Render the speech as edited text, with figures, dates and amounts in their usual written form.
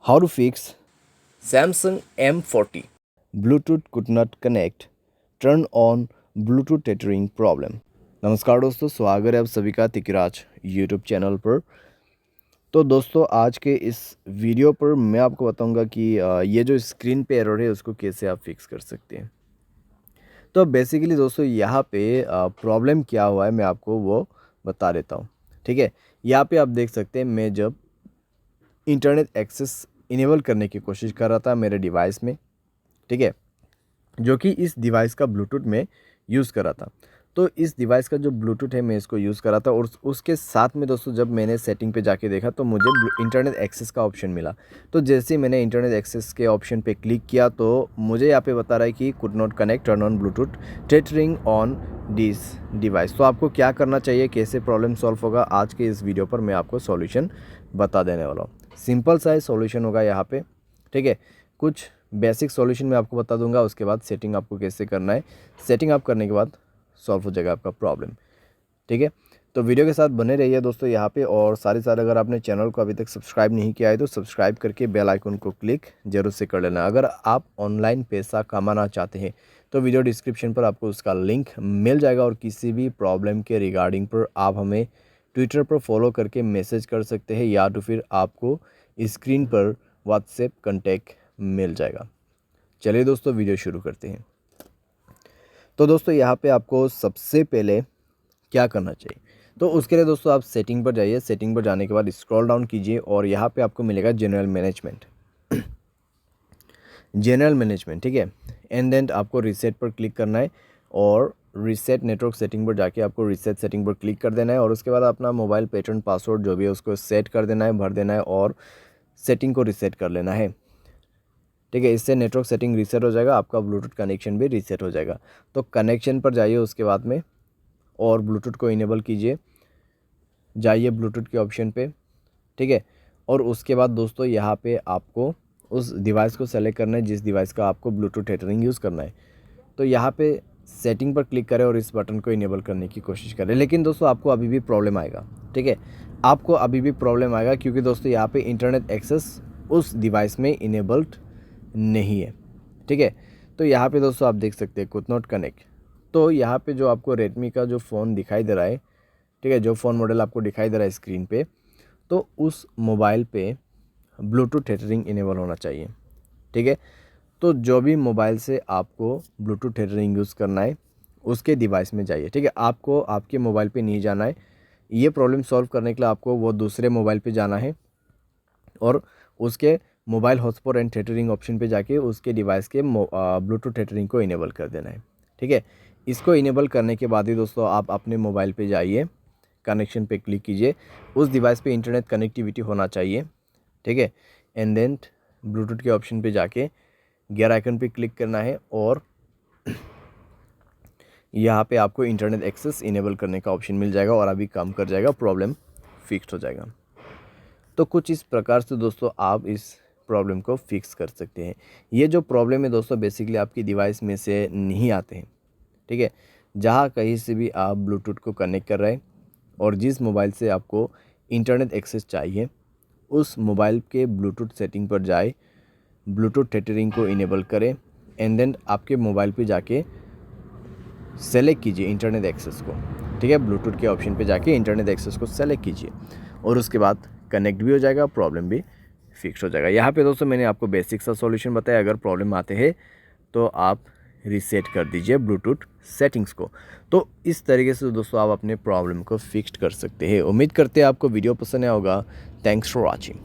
How to fix Samsung M40. Bluetooth could not connect, turn on Bluetooth tethering problem। नमस्कार दोस्तों, स्वागत है आप सभी का तिकराज यूट्यूब चैनल पर। तो दोस्तों आज के इस वीडियो पर मैं आपको बताऊंगा कि ये जो स्क्रीन पे एरर है उसको कैसे आप फिक्स कर सकते हैं। तो बेसिकली दोस्तों यहाँ पे प्रॉब्लम क्या हुआ है मैं आपको वो बता देता हूँ। ठीक है, यहाँ पे आप देख सकते हैं मैं जब इंटरनेट एक्सेस इनेबल करने की कोशिश कर रहा था मेरे डिवाइस में, ठीक है, जो कि इस डिवाइस का ब्लूटूथ में यूज़ कर रहा था। तो इस डिवाइस का जो ब्लूटूथ है मैं इसको यूज़ कर रहा था और उसके साथ में दोस्तों जब मैंने सेटिंग पे जाके देखा तो मुझे इंटरनेट एक्सेस का ऑप्शन मिला। तो जैसे ही मैंने इंटरनेट एक्सेस के ऑप्शन पे क्लिक किया तो मुझे यहाँ पे बता रहा है कि could not connect, turn on Bluetooth tethering on this device. तो आपको क्या करना चाहिए, कैसे प्रॉब्लम सॉल्व होगा, आज के इस वीडियो पर मैं आपको सॉल्यूशन बता देने वाला हूँ। सिंपल सा सॉल्यूशन होगा यहाँ पे, ठीक है। कुछ बेसिक सॉल्यूशन मैं आपको बता दूंगा, उसके बाद सेटिंग आपको कैसे करना है। सेटिंग आप करने के बाद सॉल्व हो जाएगा आपका प्रॉब्लम, ठीक है। तो वीडियो के साथ बने रहिए दोस्तों यहाँ पे, और सारे अगर आपने चैनल को अभी तक सब्सक्राइब नहीं किया है तो सब्सक्राइब करके बेल आइकन को क्लिक जरूर से कर लेना। अगर आप ऑनलाइन पैसा कमाना चाहते हैं तो वीडियो डिस्क्रिप्शन पर आपको उसका लिंक मिल जाएगा, और किसी भी प्रॉब्लम के रिगार्डिंग पर आप हमें ट्विटर पर फॉलो करके मैसेज कर सकते हैं, या तो फिर आपको स्क्रीन पर व्हाट्सएप कॉन्टैक्ट मिल जाएगा। चलिए दोस्तों वीडियो शुरू करते हैं। तो दोस्तों यहाँ पे आपको सबसे पहले क्या करना चाहिए, तो उसके लिए दोस्तों आप सेटिंग पर जाइए। सेटिंग पर जाने के बाद स्क्रॉल डाउन कीजिए और यहाँ पे आपको मिलेगा जनरल मैनेजमेंट। जनरल मैनेजमेंट, ठीक है। एंड देन आपको रीसेट पर क्लिक करना है और रीसेट नेटवर्क सेटिंग पर जाके आपको रीसेट सेटिंग पर क्लिक कर देना है, और उसके बाद अपना मोबाइल पैटर्न पासवर्ड जो भी है उसको सेट कर देना है, भर देना है और सेटिंग को रीसेट कर लेना है, ठीक है। इससे नेटवर्क सेटिंग रीसेट हो जाएगा, आपका ब्लूटूथ कनेक्शन भी रीसेट हो जाएगा। तो कनेक्शन पर जाइए उसके बाद में और ब्लूटूथ को इनेबल कीजिए, जाइए ब्लूटूथ के ऑप्शन पे, ठीक है। और उसके बाद दोस्तों यहाँ पे आपको उस डिवाइस को सेलेक्ट करना है जिस डिवाइस का आपको ब्लूटूथ टेथरिंग यूज़ करना है। तो यहाँ पे सेटिंग पर क्लिक करें और इस बटन को इनेबल करने की कोशिश करें। लेकिन दोस्तों आपको अभी भी प्रॉब्लम आएगा, ठीक है, आपको अभी भी प्रॉब्लम आएगा, क्योंकि दोस्तों यहाँ पे इंटरनेट एक्सेस उस डिवाइस में इनेबल्ड नहीं है, ठीक है। तो यहाँ पे दोस्तों आप देख सकते हैं कुड नॉट कनेक्ट। तो यहाँ पे जो आपको रेडमी का जो फ़ोन दिखाई दे रहा है, ठीक है, जो फ़ोन मॉडल आपको दिखाई दे रहा है स्क्रीन पे, तो उस मोबाइल पे ब्लूटूथ टेथरिंग इनेबल होना चाहिए, ठीक है। तो जो भी मोबाइल से आपको ब्लूटूथ टेथरिंग यूज़ करना है उसके डिवाइस में जाइए, ठीक है। आपको आपके मोबाइल पे नहीं जाना है। ये प्रॉब्लम सॉल्व करने के लिए आपको वो दूसरे मोबाइल पे जाना है और उसके mobile hotspot and tethering option पे जाके उसके डिवाइस के ब्लूटूथ टेथरिंग को इनेबल कर देना है, ठीक है। इसको इनेबल करने के बाद ही दोस्तों आप अपने मोबाइल पे जाइए, कनेक्शन पे क्लिक कीजिए, उस डिवाइस पे इंटरनेट कनेक्टिविटी होना चाहिए, ठीक है। एंड देन ब्लूटूथ के ऑप्शन पे जाके गियर आइकन पे क्लिक करना है और यहाँ पे आपको इंटरनेट एक्सेस इनेबल करने का ऑप्शन मिल जाएगा और अभी काम कर जाएगा, प्रॉब्लम फिक्स हो जाएगा। तो कुछ इस प्रकार से दोस्तों आप इस प्रॉब्लम को फिक्स कर सकते हैं। ये जो प्रॉब्लम है दोस्तों बेसिकली आपकी डिवाइस में से नहीं आते हैं, ठीक है। जहाँ कहीं से भी आप ब्लूटूथ को कनेक्ट कर रहे हैं और जिस मोबाइल से आपको इंटरनेट एक्सेस चाहिए उस मोबाइल के ब्लूटूथ सेटिंग पर जाए, ब्लूटूथ टेथरिंग को इनेबल करें एंड देन आपके मोबाइल पे जाके सेलेक्ट कीजिए इंटरनेट एक्सेस को, ठीक है। ब्लूटूथ के ऑप्शन पे जाके इंटरनेट एक्सेस को सेलेक्ट कीजिए और उसके बाद कनेक्ट भी हो जाएगा, प्रॉब्लम भी फिक्स हो जाएगा। यहाँ पे दोस्तों मैंने आपको बेसिक सा सॉल्यूशन बताया। अगर प्रॉब्लम आते हैं तो आप रीसेट कर दीजिए ब्लूटूथ सेटिंग्स को। तो इस तरीके से दोस्तों आप अपने प्रॉब्लम को फिक्स कर सकते हैं। उम्मीद करते हैं आपको वीडियो पसंद आया होगा। Thanks for watching.